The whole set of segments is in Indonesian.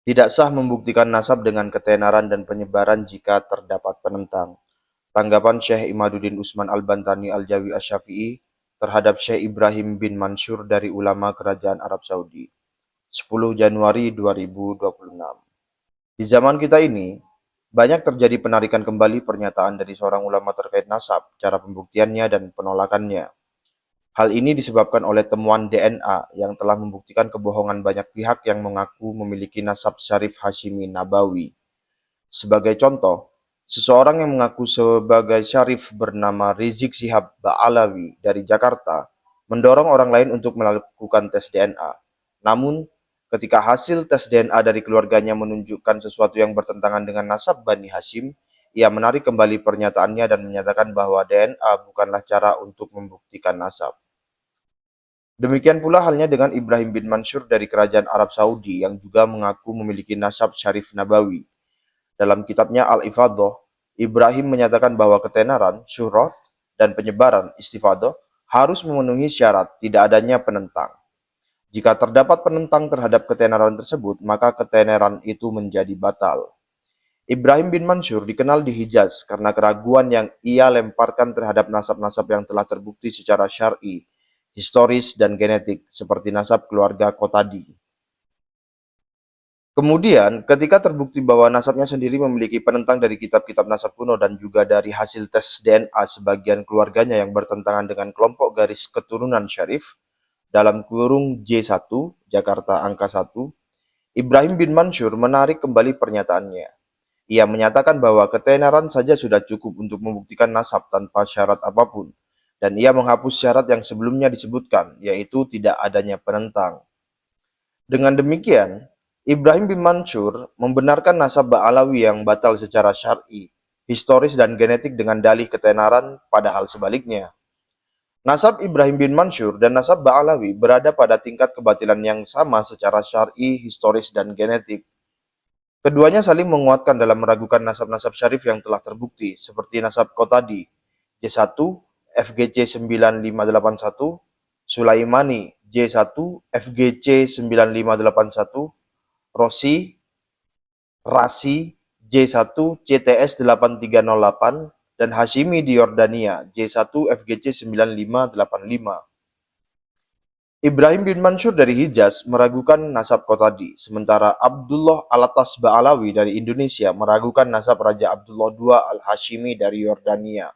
Tidak sah membuktikan nasab dengan ketenaran dan penyebaran jika terdapat penentang. Tanggapan Syekh Imaduddin Usman Al-Bantani Al-Jawi Asy-Syafi'i terhadap Syekh Ibrahim bin Mansur dari ulama Kerajaan Arab Saudi. 10 Januari 2026. Di zaman kita ini, banyak terjadi penarikan kembali pernyataan dari seorang ulama terkait nasab, cara pembuktiannya dan penolakannya. Hal ini disebabkan oleh temuan DNA yang telah membuktikan kebohongan banyak pihak yang mengaku memiliki nasab Syarif Hashimi Nabawi. Sebagai contoh, seseorang yang mengaku sebagai Syarif bernama Rizik Syihab Ba'alawi dari Jakarta mendorong orang lain untuk melakukan tes DNA. Namun, ketika hasil tes DNA dari keluarganya menunjukkan sesuatu yang bertentangan dengan nasab Bani Hashim, ia menarik kembali pernyataannya dan menyatakan bahwa DNA bukanlah cara untuk membuktikan nasab. Demikian pula halnya dengan Ibrahim bin Mansur dari Kerajaan Arab Saudi yang juga mengaku memiliki nasab Syarif Nabawi. Dalam kitabnya Al-Ifadah, Ibrahim menyatakan bahwa ketenaran, syuhrat, dan penyebaran istifadah harus memenuhi syarat tidak adanya penentang. Jika terdapat penentang terhadap ketenaran tersebut, maka ketenaran itu menjadi batal. Ibrahim bin Mansur dikenal di Hijaz karena keraguan yang ia lemparkan terhadap nasab-nasab yang telah terbukti secara syar'i, historis, dan genetik, seperti nasab keluarga Qotadi. Kemudian, ketika terbukti bahwa nasabnya sendiri memiliki penentang dari kitab-kitab nasab kuno dan juga dari hasil tes DNA sebagian keluarganya yang bertentangan dengan kelompok garis keturunan Syarif, dalam kurung J1, Jakarta angka 1, Ibrahim bin Mansur menarik kembali pernyataannya. Ia menyatakan bahwa ketenaran saja sudah cukup untuk membuktikan nasab tanpa syarat apapun, dan ia menghapus syarat yang sebelumnya disebutkan, yaitu tidak adanya penentang. Dengan demikian, Ibrahim bin Mansur membenarkan nasab Ba'alawi yang batal secara syar'i, historis dan genetik dengan dalih ketenaran, padahal sebaliknya. Nasab Ibrahim bin Mansur dan nasab Ba'alawi berada pada tingkat kebatilan yang sama secara syar'i, historis dan genetik. Keduanya saling menguatkan dalam meragukan nasab-nasab syarif yang telah terbukti, seperti nasab Qotadi, J1, FGC 9581, Sulaimani, J1, FGC 9581, Rossi, Rasi, J1, CTS 8308, dan Hashimi di Yordania, J1, FGC 9585. Ibrahim bin Mansur dari Hijaz meragukan nasab Qotadi, sementara Abdullah Alatas Ba'alawi dari Indonesia meragukan nasab Raja Abdullah II Al-Hashimi dari Yordania.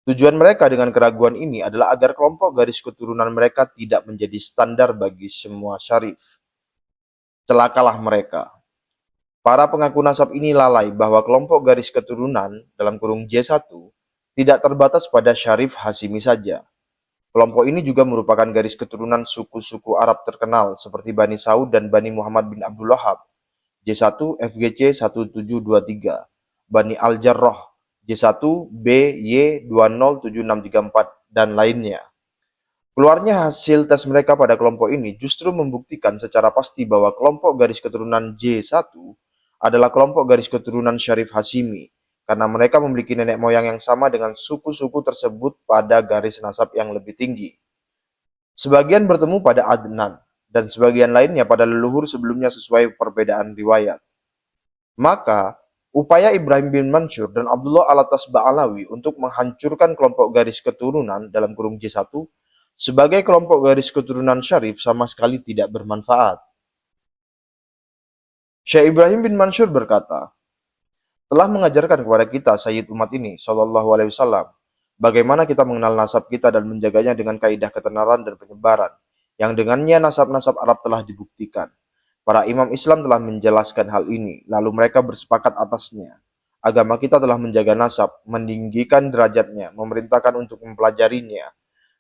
Tujuan mereka dengan keraguan ini adalah agar kelompok garis keturunan mereka tidak menjadi standar bagi semua syarif. Celakalah mereka. Para pengaku nasab ini lalai bahwa kelompok garis keturunan dalam kurung J1 tidak terbatas pada Syarif Hashimi saja. Kelompok ini juga merupakan garis keturunan suku-suku Arab terkenal seperti Bani Saud dan Bani Muhammad bin Abdul Wahab, J1 FGC 1723, Bani Al-Jarrah, J1 BY 207634, dan lainnya. Keluarnya hasil tes mereka pada kelompok ini justru membuktikan secara pasti bahwa kelompok garis keturunan J1 adalah kelompok garis keturunan Syarif Hashimi, karena mereka memiliki nenek moyang yang sama dengan suku-suku tersebut pada garis nasab yang lebih tinggi. Sebagian bertemu pada Adnan, dan sebagian lainnya pada leluhur sebelumnya sesuai perbedaan riwayat. Maka, upaya Ibrahim bin Mansur dan Abdullah Alatas Ba'alawi untuk menghancurkan kelompok garis keturunan dalam kurung J1 sebagai kelompok garis keturunan Syarif sama sekali tidak bermanfaat. Syekh Ibrahim bin Mansur berkata, telah mengajarkan kepada kita Sayyid umat ini, Shallallahu Alaihi Wasallam, bagaimana kita mengenal nasab kita dan menjaganya dengan kaidah ketenaran dan penyebaran, yang dengannya nasab-nasab Arab telah dibuktikan. Para imam Islam telah menjelaskan hal ini, lalu mereka bersepakat atasnya. Agama kita telah menjaga nasab, meninggikan derajatnya, memerintahkan untuk mempelajarinya,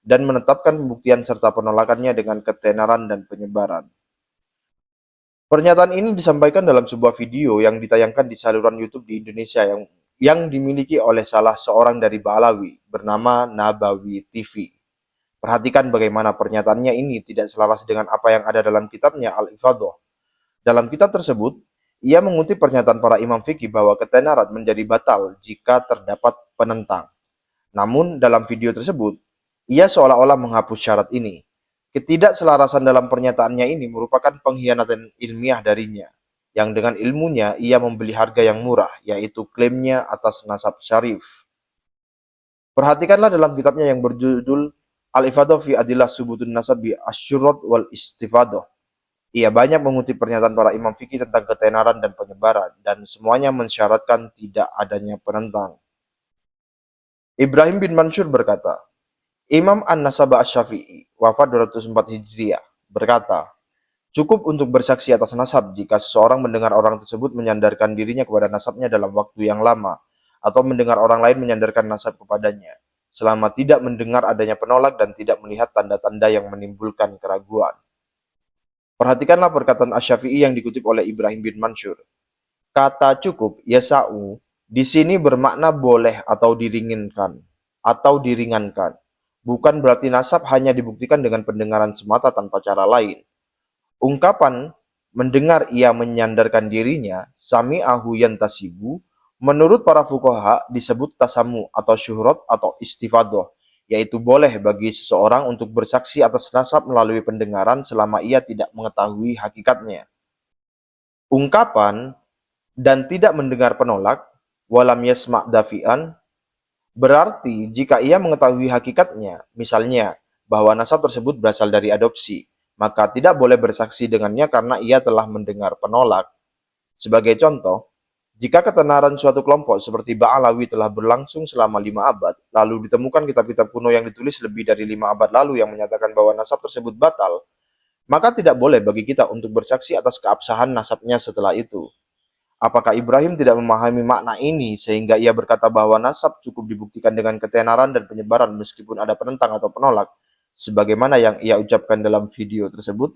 dan menetapkan pembuktian serta penolakannya dengan ketenaran dan penyebaran. Pernyataan ini disampaikan dalam sebuah video yang ditayangkan di saluran YouTube di Indonesia yang dimiliki oleh salah seorang dari Ba'alawi bernama Nabawi TV. Perhatikan bagaimana pernyataannya ini tidak selaras dengan apa yang ada dalam kitabnya Al-Ifadah. Dalam kitab tersebut, ia mengutip pernyataan para imam fikih bahwa ketenaran menjadi batal jika terdapat penentang. Namun, dalam video tersebut, ia seolah-olah menghapus syarat ini. Ketidakselarasan dalam pernyataannya ini merupakan pengkhianatan ilmiah darinya. yang dengan ilmunya ia membeli harga yang murah, yaitu klaimnya atas nasab syarif. Perhatikanlah dalam kitabnya yang berjudul Al-Ifadah fi Adillah Subutun Nasab bi Asyurot wal Istifadah. Ia banyak mengutip pernyataan para imam fikih tentang ketenaran dan penyebaran, dan semuanya mensyaratkan tidak adanya penentang. Ibrahim bin Mansur berkata, Imam An-Nasabah Asy-Syafi'i, wafat 204 Hijriah, berkata, cukup untuk bersaksi atas nasab jika seseorang mendengar orang tersebut menyandarkan dirinya kepada nasabnya dalam waktu yang lama, atau mendengar orang lain menyandarkan nasab kepadanya, selama tidak mendengar adanya penolak dan tidak melihat tanda-tanda yang menimbulkan keraguan. Perhatikanlah perkataan Asy-Syafi'i yang dikutip oleh Ibrahim bin Mansur. Kata cukup, yasa'u, di sini bermakna boleh atau diringankan. Bukan berarti nasab hanya dibuktikan dengan pendengaran semata tanpa cara lain. Ungkapan mendengar ia menyandarkan dirinya, sami'ahu yantasibu, menurut para fuqaha disebut tasamu atau syuhrat atau istifadah, yaitu boleh bagi seseorang untuk bersaksi atas nasab melalui pendengaran selama ia tidak mengetahui hakikatnya. Ungkapan dan tidak mendengar penolak, walam yasma' dafi'an, berarti jika ia mengetahui hakikatnya, misalnya bahwa nasab tersebut berasal dari adopsi, maka tidak boleh bersaksi dengannya karena ia telah mendengar penolak. Sebagai contoh, jika ketenaran suatu kelompok seperti Ba'alawi telah berlangsung selama 5 abad, lalu ditemukan kitab-kitab kuno yang ditulis lebih dari 5 abad lalu yang menyatakan bahwa nasab tersebut batal, maka tidak boleh bagi kita untuk bersaksi atas keabsahan nasabnya setelah itu. Apakah Ibrahim tidak memahami makna ini sehingga ia berkata bahwa nasab cukup dibuktikan dengan ketenaran dan penyebaran meskipun ada penentang atau penolak, sebagaimana yang ia ucapkan dalam video tersebut?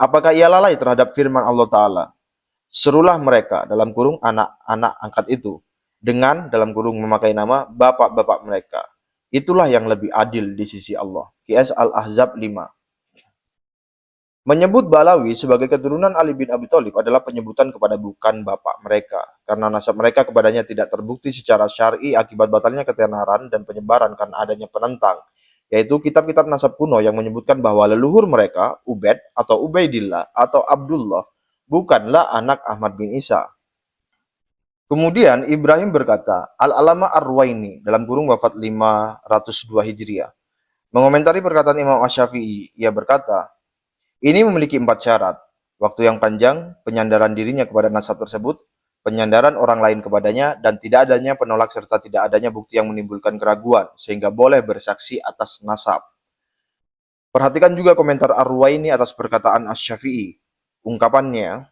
Apakah ia lalai terhadap firman Allah Ta'ala? Serulah mereka, dalam kurung anak-anak angkat itu, dengan, dalam kurung memakai nama, bapak-bapak mereka. Itulah yang lebih adil di sisi Allah. QS Al-Ahzab 5. Menyebut Ba'alawi sebagai keturunan Ali bin Abi Thalib adalah penyebutan kepada bukan bapak mereka, karena nasab mereka kepadanya tidak terbukti secara syar'i akibat batalnya ketenaran dan penyebaran karena adanya penentang, yaitu kitab-kitab nasab kuno yang menyebutkan bahwa leluhur mereka, Ubed atau Ubaidillah atau Abdullah, bukanlah anak Ahmad bin Isa. Kemudian Ibrahim berkata, Al-Alama Ar-Ruwaini, dalam kurung wafat 502 Hijriah, mengomentari perkataan Imam Asy-Syafi'i, ia berkata, ini memiliki 4 syarat, waktu yang panjang, penyandaran dirinya kepada nasab tersebut, penyandaran orang lain kepadanya, dan tidak adanya penolak serta tidak adanya bukti yang menimbulkan keraguan, sehingga boleh bersaksi atas nasab. Perhatikan juga komentar Ar-Ruwaini atas perkataan Asy-Syafi'i. Ungkapannya,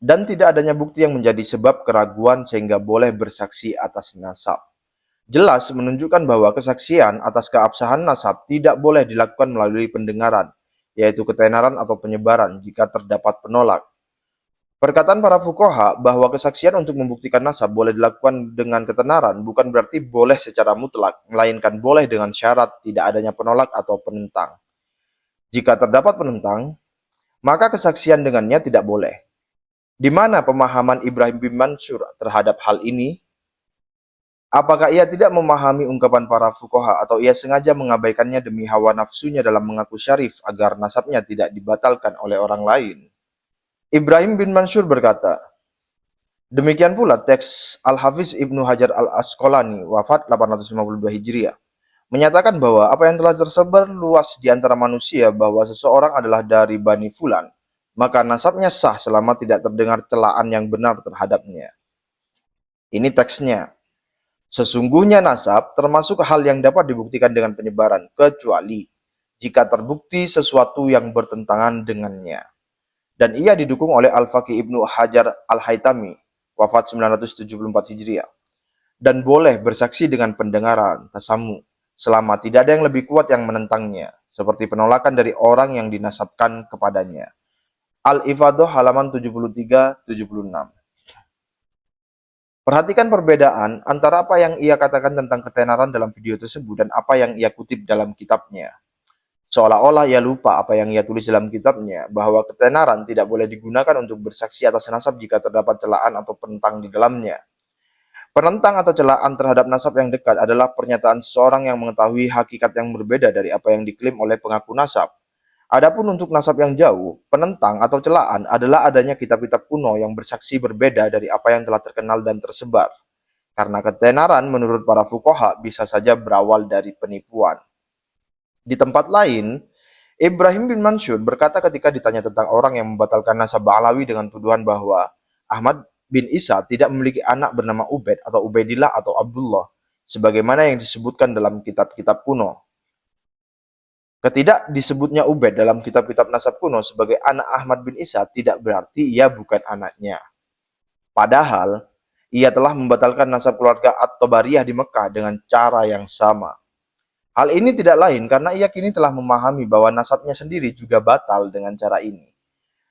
dan tidak adanya bukti yang menjadi sebab keraguan sehingga boleh bersaksi atas nasab. Jelas menunjukkan bahwa kesaksian atas keabsahan nasab tidak boleh dilakukan melalui pendengaran, yaitu ketenaran atau penyebaran jika terdapat penolak. Perkataan para fuqaha bahwa kesaksian untuk membuktikan nasab boleh dilakukan dengan ketenaran bukan berarti boleh secara mutlak, melainkan boleh dengan syarat tidak adanya penolak atau penentang. Jika terdapat penentang, maka kesaksian dengannya tidak boleh. Di mana pemahaman Ibrahim bin Mansur terhadap hal ini? Apakah ia tidak memahami ungkapan para fuqaha atau ia sengaja mengabaikannya demi hawa nafsunya dalam mengaku syarif agar nasabnya tidak dibatalkan oleh orang lain? Ibrahim bin Mansur berkata, demikian pula teks Al-Hafiz Ibnu Hajar Al-Asqalani, wafat 852 Hijriah, menyatakan bahwa apa yang telah tersebar luas di antara manusia bahwa seseorang adalah dari Bani Fulan, maka nasabnya sah selama tidak terdengar celaan yang benar terhadapnya. Ini teksnya. Sesungguhnya nasab termasuk hal yang dapat dibuktikan dengan penyebaran, kecuali jika terbukti sesuatu yang bertentangan dengannya. Dan ia didukung oleh Al-Faqih Ibnu Hajar Al-Haytami, wafat 974 Hijriah. Dan boleh bersaksi dengan pendengaran, tasamu, selama tidak ada yang lebih kuat yang menentangnya, seperti penolakan dari orang yang dinasabkan kepadanya. Al-Ifadah halaman 73-76. Perhatikan perbedaan antara apa yang ia katakan tentang ketenaran dalam video tersebut dan apa yang ia kutip dalam kitabnya. Seolah-olah ia lupa apa yang ia tulis dalam kitabnya, bahwa ketenaran tidak boleh digunakan untuk bersaksi atas nasab jika terdapat celaan atau penentang di dalamnya. Penentang atau celaan terhadap nasab yang dekat adalah pernyataan seseorang yang mengetahui hakikat yang berbeda dari apa yang diklaim oleh pengaku nasab. Adapun untuk nasab yang jauh, penentang atau celaan adalah adanya kitab-kitab kuno yang bersaksi berbeda dari apa yang telah terkenal dan tersebar. Karena ketenaran menurut para fuqaha bisa saja berawal dari penipuan. Di tempat lain, Ibrahim bin Mansur berkata ketika ditanya tentang orang yang membatalkan nasab Ba'alawi dengan tuduhan bahwa Ahmad bin Isa tidak memiliki anak bernama Ubaid atau Ubaidillah atau Abdullah, sebagaimana yang disebutkan dalam kitab-kitab kuno. Ketidak disebutnya Ubaid dalam kitab-kitab nasab kuno sebagai anak Ahmad bin Isa tidak berarti ia bukan anaknya. Padahal, ia telah membatalkan nasab keluarga At-Tabariyah di Mekah dengan cara yang sama. Hal ini tidak lain karena ia kini telah memahami bahwa nasabnya sendiri juga batal dengan cara ini.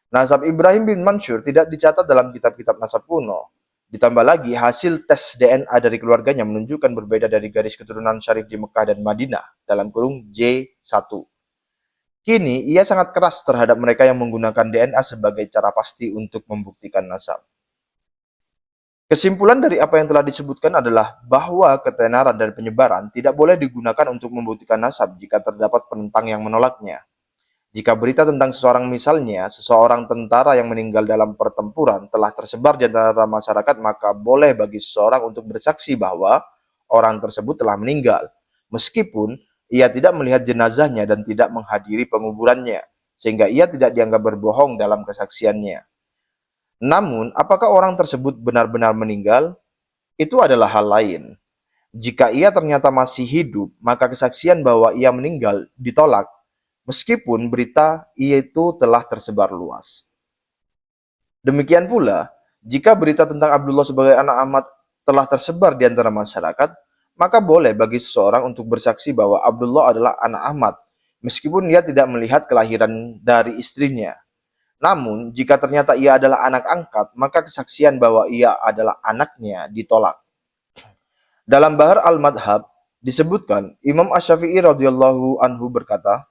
Nasab Ibrahim bin Mansur tidak dicatat dalam kitab-kitab nasab kuno. Ditambah lagi, hasil tes DNA dari keluarganya menunjukkan berbeda dari garis keturunan syarif di Mekah dan Madinah, dalam kurung J1. Kini, ia sangat keras terhadap mereka yang menggunakan DNA sebagai cara pasti untuk membuktikan nasab. Kesimpulan dari apa yang telah disebutkan adalah bahwa ketenaran dan penyebaran tidak boleh digunakan untuk membuktikan nasab jika terdapat penentang yang menolaknya. Jika berita tentang seseorang misalnya, seseorang tentara yang meninggal dalam pertempuran telah tersebar di antara masyarakat, maka boleh bagi seseorang untuk bersaksi bahwa orang tersebut telah meninggal, meskipun ia tidak melihat jenazahnya dan tidak menghadiri penguburannya, sehingga ia tidak dianggap berbohong dalam kesaksiannya. Namun, apakah orang tersebut benar-benar meninggal? Itu adalah hal lain. Jika ia ternyata masih hidup, maka kesaksian bahwa ia meninggal ditolak, meskipun berita itu telah tersebar luas. Demikian pula, jika berita tentang Abdullah sebagai anak Ahmad telah tersebar di antara masyarakat, maka boleh bagi seseorang untuk bersaksi bahwa Abdullah adalah anak Ahmad, meskipun ia tidak melihat kelahiran dari istrinya. Namun, jika ternyata ia adalah anak angkat, maka kesaksian bahwa ia adalah anaknya ditolak. Dalam Bahar al-Madhab disebutkan, Imam Asy-Syafi'i radhiyallahu anhu berkata,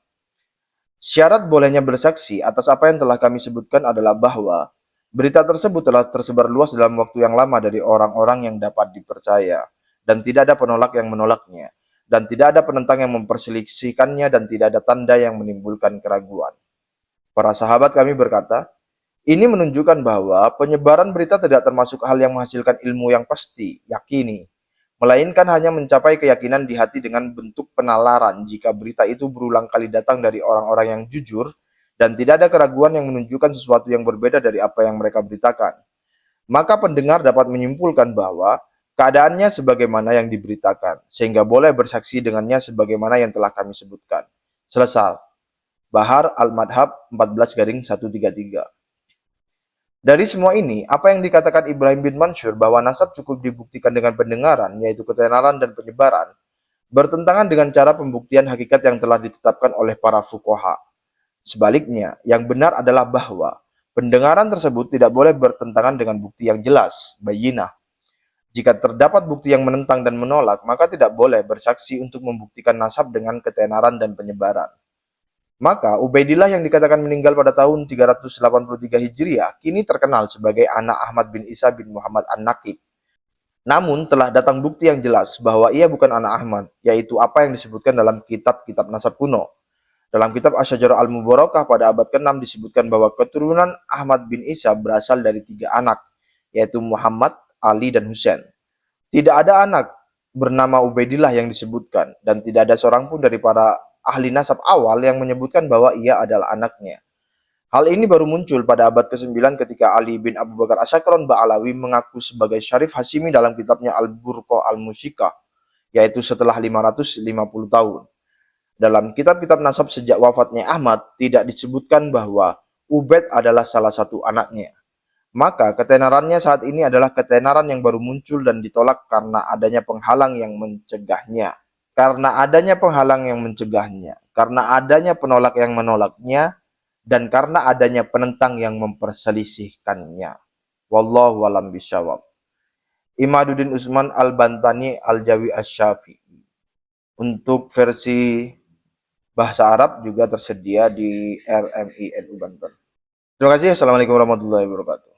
syarat bolehnya bersaksi atas apa yang telah kami sebutkan adalah bahwa berita tersebut telah tersebar luas dalam waktu yang lama dari orang-orang yang dapat dipercaya, dan tidak ada penolak yang menolaknya, dan tidak ada penentang yang memperselisihkannya, dan tidak ada tanda yang menimbulkan keraguan. Para sahabat kami berkata, ini menunjukkan bahwa penyebaran berita tidak termasuk hal yang menghasilkan ilmu yang pasti, yakini, melainkan hanya mencapai keyakinan di hati dengan bentuk penalaran jika berita itu berulang kali datang dari orang-orang yang jujur dan tidak ada keraguan yang menunjukkan sesuatu yang berbeda dari apa yang mereka beritakan. Maka pendengar dapat menyimpulkan bahwa keadaannya sebagaimana yang diberitakan, sehingga boleh bersaksi dengannya sebagaimana yang telah kami sebutkan. Selesai. Bahar al-Madhab 14-133. Dari semua ini, apa yang dikatakan Ibrahim bin Mansur bahwa nasab cukup dibuktikan dengan pendengaran, yaitu ketenaran dan penyebaran, bertentangan dengan cara pembuktian hakikat yang telah ditetapkan oleh para fuqaha. Sebaliknya, yang benar adalah bahwa pendengaran tersebut tidak boleh bertentangan dengan bukti yang jelas, bayyinah. Jika terdapat bukti yang menentang dan menolak, maka tidak boleh bersaksi untuk membuktikan nasab dengan ketenaran dan penyebaran. Maka Ubaidillah yang dikatakan meninggal pada tahun 383 Hijriah kini terkenal sebagai anak Ahmad bin Isa bin Muhammad An-Naqib. Namun telah datang bukti yang jelas bahwa ia bukan anak Ahmad, yaitu apa yang disebutkan dalam kitab-kitab nasab kuno. Dalam kitab Asy-Syajarah Al-Mubarakah pada abad ke-6 disebutkan bahwa keturunan Ahmad bin Isa berasal dari 3 anak, yaitu Muhammad, Ali, dan Husain. Tidak ada anak bernama Ubaidillah yang disebutkan, dan tidak ada seorang pun dari para ahli nasab awal yang menyebutkan bahwa ia adalah anaknya. Hal ini baru muncul pada abad ke-9 ketika Ali bin Abu Bakar Asyakron Ba'alawi mengaku sebagai Syarif Hashimi dalam kitabnya Al-Burqa Al-Musyikah, yaitu setelah 550 tahun. Dalam kitab-kitab nasab sejak wafatnya Ahmad, tidak disebutkan bahwa Ubaid adalah salah satu anaknya. Maka ketenarannya saat ini adalah ketenaran yang baru muncul dan ditolak karena adanya penghalang yang mencegahnya. Karena adanya penolak yang menolaknya, dan karena adanya penentang yang memperselisihkannya. Wallahu a'lam bishawab. Imaduddin Usman Al-Bantani Al-Jawi Asy-Syafi'i. Untuk versi bahasa Arab juga tersedia di RMI NU Banten. Terima kasih. Assalamualaikum warahmatullahi wabarakatuh.